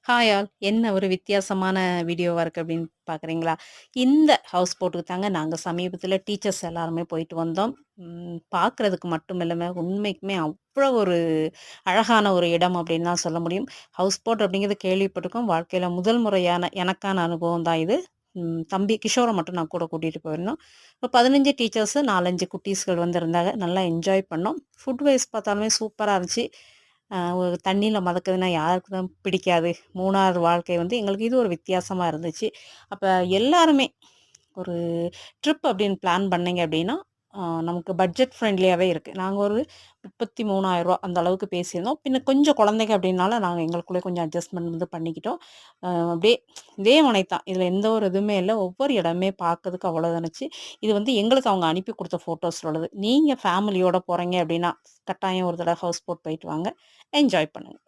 Hi all. என்ன ஒரு வித்தியாசமான வீடியோவா இருக்கு அப்படின்னு பார்க்குறீங்களா? இந்த ஹவுஸ் போட்டுக்கு தாங்க நாங்க சமீபத்தில டீச்சர்ஸ் எல்லாருமே போயிட்டு வந்தோம். பார்க்குறதுக்கு மட்டும் இல்லாம, உண்மைக்குமே அவ்வளோ ஒரு அழகான ஒரு இடம் அப்படின்னு தான் சொல்ல முடியும். ஹவுஸ் போட் அப்படிங்கிறது கேள்விப்பட்டிருக்கோம். வாழ்க்கையில முதல் முறையான எனக்கான அனுபவம் தான் இது. தம்பி கிஷோர மட்டும் நான் கூட கூட்டிட்டு போயிருந்தோம். இப்போ 15 டீச்சர்ஸு 4, 5 குட்டீஸ்கள் வந்திருந்தாங்க. நல்லா என்ஜாய் பண்ணோம். ஃபுட் வைஸ் பார்த்தாலுமே சூப்பரா இருந்துச்சு. ஒரு தண்ணீல மதக்குதுன்னா யாருக்கு தான் பிடிக்காது? 3வது வாழ்க்கை வந்து எங்களுக்கு இது ஒரு வித்தியாசமா இருந்துச்சு. அப்ப எல்லாருமே ஒரு ட்ரிப் அப்படின்னு பிளான் பண்ணீங்க அப்படின்னா, நமக்கு பட்ஜெட் ஃப்ரெண்ட்லியாவே இருக்கு. நாங்க ஒரு ரூ. 33,000 அந்த அளவுக்கு பேசியிருந்தோம். பின்ன கொஞ்சம் குழந்தைங்க அப்படின்னால நாங்க எங்களுக்குள்ளே கொஞ்சம் அட்ஜஸ்ட்மெண்ட் வந்து பண்ணிக்கிட்டோம். அப்படியே இதே மனை தான். இதில எந்த ஒரு இதுவுமே இல்ல. ஒவ்வொரு இடமே பார்க்கறதுக்கு அவ்வளோ இருந்துச்சு. இது வந்து எங்களுக்கு அவங்க அனுப்பி குடுத்த ஃபோட்டோஸ்ல உள்ளது. நீங்க ஃபேமிலியோட போறீங்க அப்படின்னா, கட்டாயம் ஒரு தடவ ஹவுஸ் போட் போயிட்டு வாங்க. என்ஜாய் பண்ணுங்க.